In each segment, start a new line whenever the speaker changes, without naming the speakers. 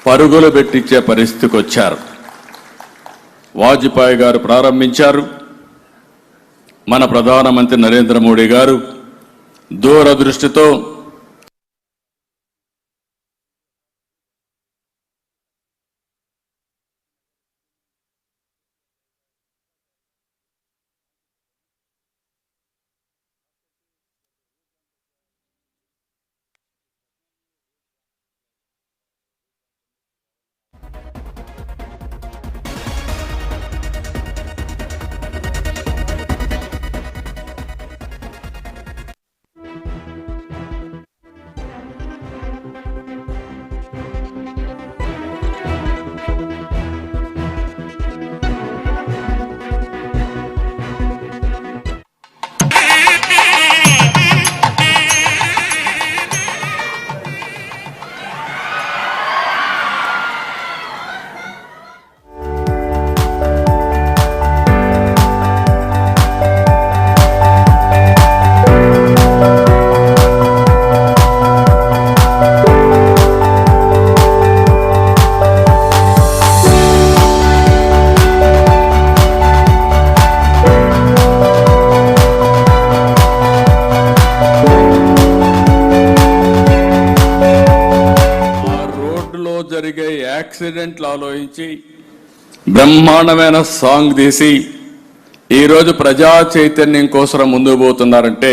పరుగులు పెట్టించే పరిస్థితికి వచ్చారు. వాజ్పేయి గారు ప్రారంభించారు. మన ప్రధానమంత్రి నరేంద్ర మోడీ గారు దూరదృష్టితో జరిగే యాక్సిడెంట్లు ఆలోచించి బ్రహ్మాండమైన సాంగ్ తీసి ఈరోజు ప్రజా చైతన్యం కోసం ముందుకు పోతున్నారంటే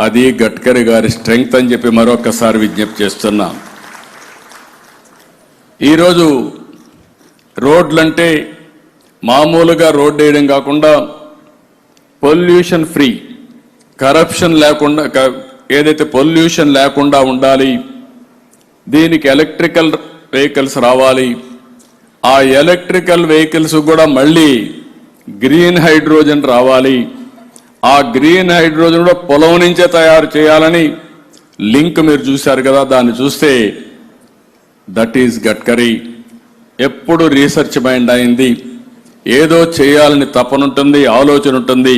అది గడ్కరీ గారి స్ట్రెంగ్త్ అని చెప్పి మరొకసారి విజ్ఞప్తి చేస్తున్నా. ఈరోజు రోడ్లంటే మామూలుగా రోడ్డు వేయడం కాకుండా పొల్యూషన్ ఫ్రీ, కరప్షన్ లేకుండా, ఏదైతే పొల్యూషన్ లేకుండా ఉండాలి, దీనికి ఎలక్ట్రికల్ వెహికల్స్ రావాలి. ఆ ఎలక్ట్రికల్ వెహికల్స్ కూడా మళ్ళీ గ్రీన్ హైడ్రోజన్ రావాలి. ఆ గ్రీన్ హైడ్రోజన్ కూడా పొలం నుంచే తయారు చేయాలని లింక్ మీరు చూశారు కదా. దాన్ని చూస్తే దట్ ఈజ్ గడ్కరీ. ఎప్పుడు రీసెర్చ్ మైండ్ అయింది, ఏదో చేయాలని తపనుంటుంది, ఆలోచన ఉంటుంది.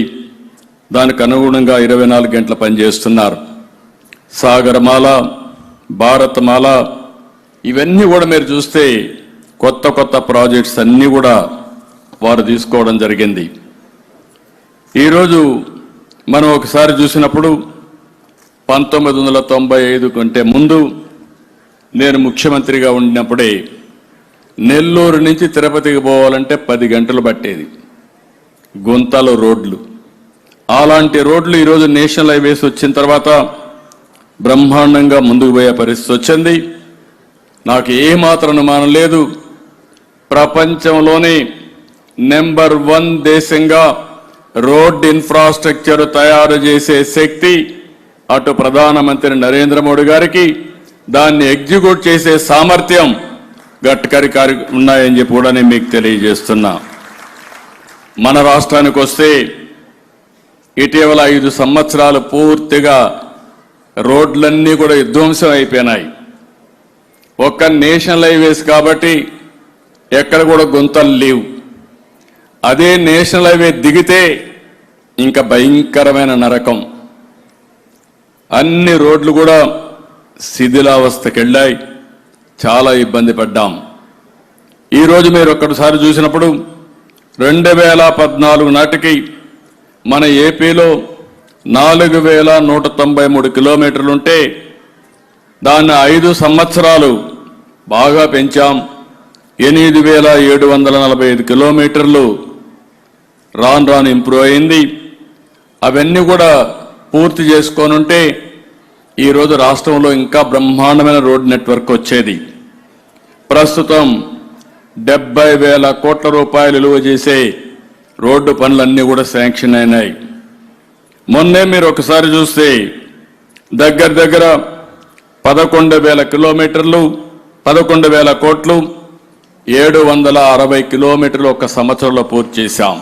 దానికి అనుగుణంగా 24 గంటల పనిచేస్తున్నారు. సాగరమాల, భారతమాల, ఇవన్నీ కూడా మీరు చూస్తే కొత్త కొత్త ప్రాజెక్ట్స్ అన్నీ కూడా వారు తీసుకోవడం జరిగింది. ఈరోజు మనం ఒకసారి చూసినప్పుడు 1995 కంటే ముందు నేను ముఖ్యమంత్రిగా ఉన్నప్పుడే నెల్లూరు నుంచి తిరుపతికి పోవాలంటే 10 గంటలు పట్టేది. గుంతలు రోడ్లు. అలాంటి రోడ్లు ఈరోజు నేషనల్ హైవేస్ వచ్చిన తర్వాత బ్రహ్మాండంగా ముందుకు పోయే పరిస్థితి వచ్చింది. నాకు ఏమాత్రం అనుమానం లేదు, ప్రపంచంలోనే నెంబర్ 1 దేశంగా రోడ్ ఇన్ఫ్రాస్ట్రక్చర్ తయారు చేసే శక్తి అటు ప్రధానమంత్రి నరేంద్ర మోడీ గారికి, దాన్ని ఎగ్జిక్యూట్ చేసే సామర్థ్యం గడ్కరీ గారికి ఉన్నాయని చెప్పి కూడా నేను మీకు తెలియజేస్తున్నా. మన రాష్ట్రానికి వస్తే ఇటీవల 5 సంవత్సరాలు పూర్తిగా రోడ్లన్నీ కూడా విధ్వంసం అయిపోయినాయి. ఒక్క నేషనల్ హైవేస్ కాబట్టి ఎక్కడ కూడా గుంతలు లేవు. అదే నేషనల్ హైవే దిగితే ఇంకా భయంకరమైన నరకం. అన్ని రోడ్లు కూడా శిథిలావస్థకి వెళ్ళాయి. చాలా ఇబ్బంది పడ్డాం. ఈరోజు మీరు ఒక్కసారి చూసినప్పుడు 2014 నాటికి మన ఏపీలో 4193 కిలోమీటర్లుంటే దాన్ని 5 సంవత్సరాలు బాగా పెంచాం. 8745 కిలోమీటర్లు రాను రాను ఇంప్రూవ్ అయింది. అవన్నీ కూడా పూర్తి చేసుకొని ఉంటే ఈరోజు రాష్ట్రంలో ఇంకా బ్రహ్మాండమైన రోడ్ నెట్వర్క్ వచ్చేది. ప్రస్తుతం 70,000 కోట్ల రూపాయలు విలువ చేసే రోడ్డు పనులన్నీ కూడా శాంక్షన్ అయినాయి. మొన్నే మీరు ఒకసారి చూస్తే దగ్గర 11,000 కిలోమీటర్లు, 11,000 కోట్లు, 760 కిలోమీటర్లు ఒక సంవత్సరంలో పూర్తి చేశాం.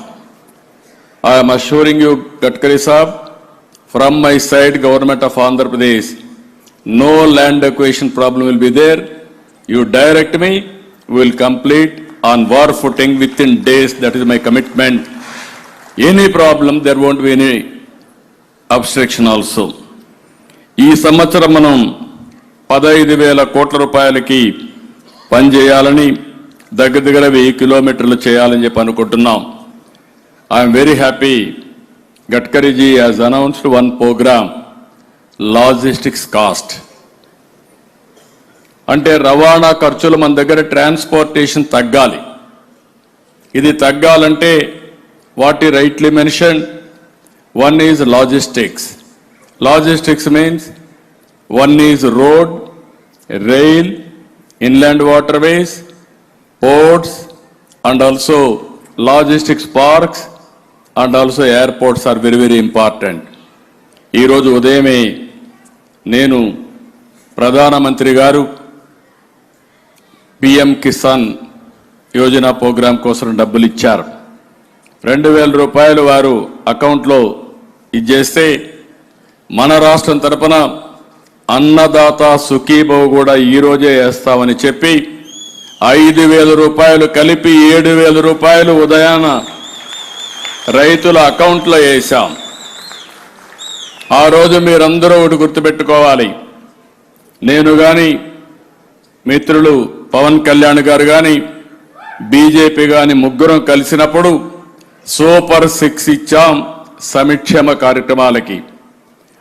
I'm assuring you Gadkari Saab, from my side government of Andhra Pradesh, no land acquisition problem will be there. You direct me, we will complete on war footing within days. That is my commitment. Any problem, there won't be any obstruction also. ఈ సంవత్సరం మనం 15,000 కోట్ల రూపాయలకి పనిచేయాలని దగ్గర 1000 కిలోమీటర్లు చేయాలని చెప్పి అనుకుంటున్నాం. I'm very happy Gadkariji has announced one program logistics cost. అంటే రవాణా ఖర్చులు మన దగ్గర ట్రాన్స్పోర్టేషన్ తగ్గాలి. ఇది తగ్గాలంటే వాట్ ఈ rightly mention, one is logistics. Logistics means one is road, rail, inland waterways, ports, and also logistics parks, and also airports are very, very important. ఈ రోజు ఉదయమే నేను ప్రధానమంత్రి గారు పిఎం కిసాన్ యోజన ప్రోగ్రాం కోసం డబ్బులు ఇచ్చారు. 2000 రూపాయలు వారు అకౌంట్లో ఇచ్చేస్తే మన రాష్ట్రం తరపున అన్నదాత సుఖీభవ కూడా ఈ రోజే వేస్తామని చెప్పి 5000 రూపాయలు కలిపి 7000 రూపాయలు ఉదయాన రైతుల అకౌంట్లో వేశాం. ఆ రోజు మీరందరూ ఒకటి గుర్తుపెట్టుకోవాలి, నేను కానీ మిత్రులు పవన్ కళ్యాణ్ గారు కానీ బీజేపీ కానీ ముగ్గురం కలిసినప్పుడు సూపర్ 6 ఇచ్చాం సంక్షేమ కార్యక్రమాలకి.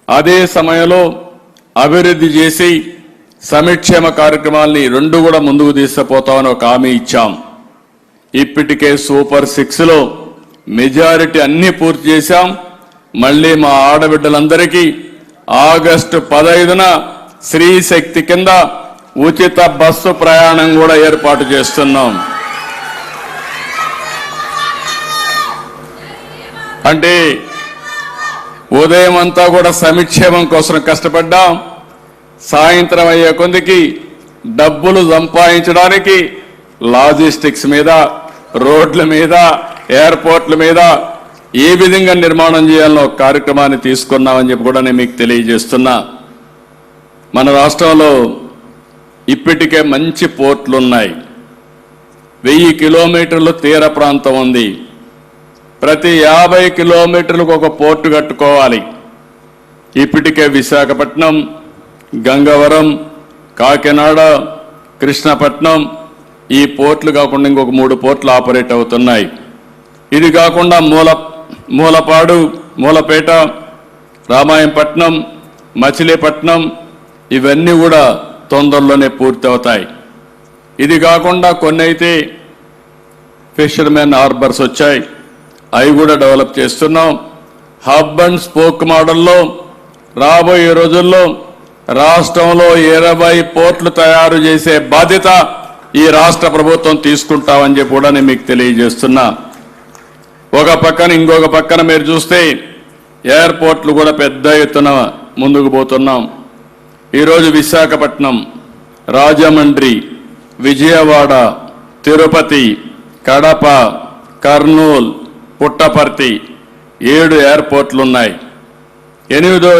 అదే సమయంలో అభివృద్ధి చేసి సంక్షేమ కార్యక్రమాల్ని 2 కూడా ముందుకు తీసుకుపోతామని ఒక హామీ ఇచ్చాం. ఇప్పటికే సూపర్ 6లో మెజారిటీ అన్ని పూర్తి చేశాం. మళ్ళీ మా ఆడబిడ్డలందరికీ ఆగస్టు 15న స్త్రీ శక్తి కింద ఉచిత బస్సు ప్రయాణం కూడా ఏర్పాటు చేస్తున్నాం. అంటే ఉదయం అంతా కూడా సంక్షేమం కోసం కష్టపడ్డాం. సాయంత్రం అయ్యే కొందికి డబ్బులు సంపాదించడానికి లాజిస్టిక్స్ మీద, రోడ్ల మీద, ఎయిర్పోర్ట్ల మీద ఏ విధంగా నిర్మాణం చేయాలనో ఒక కార్యక్రమాన్ని తీసుకున్నామని చెప్పి కూడా నేను మీకు తెలియజేస్తున్నా. మన రాష్ట్రంలో ఇప్పటికే మంచి పోర్టులు ఉన్నాయి. 1000 కిలోమీటర్లు తీర ప్రాంతం ఉంది. ప్రతి 50 కిలోమీటర్లకు ఒక పోర్టు కట్టుకోవాలి. ఇప్పటికే విశాఖపట్నం, గంగవరం, కాకినాడ, కృష్ణపట్నం ఈ పోర్టులు కాకుండా ఇంకొక 3 పోర్టులు ఆపరేట్ అవుతున్నాయి. ఇది కాకుండా మూలపాడు, మూలపేట, రామాయంపట్నం, మచిలీపట్నం ఇవన్నీ కూడా తొందరలోనే పూర్తి అవుతాయి. ఇది కాకుండా కొన్ని అయితే ఫిషర్మెన్ హార్బర్స్ వచ్చాయి, అవి కూడా డెవలప్ చేస్తున్నాం. హబ్ అండ్ స్పోక్ మోడల్లో రాబోయే రోజుల్లో రాష్ట్రంలో 20 పోర్టులు తయారు చేసే బాధ్యత ఈ రాష్ట్ర ప్రభుత్వం తీసుకుంటామని చెప్పి కూడా నేను మీకు తెలియజేస్తున్నా. ఒక పక్కన ఇంకొక పక్కన మీరు చూస్తే ఎయిర్పోర్ట్లు కూడా పెద్ద ఎత్తున ముందుకు పోతున్నాం. ఈరోజు విశాఖపట్నం, రాజమండ్రి, విజయవాడ, తిరుపతి, కడప, కర్నూలు, పుట్టపర్తి 7 ఎయిర్పోర్ట్లు ఉన్నాయి. 8వ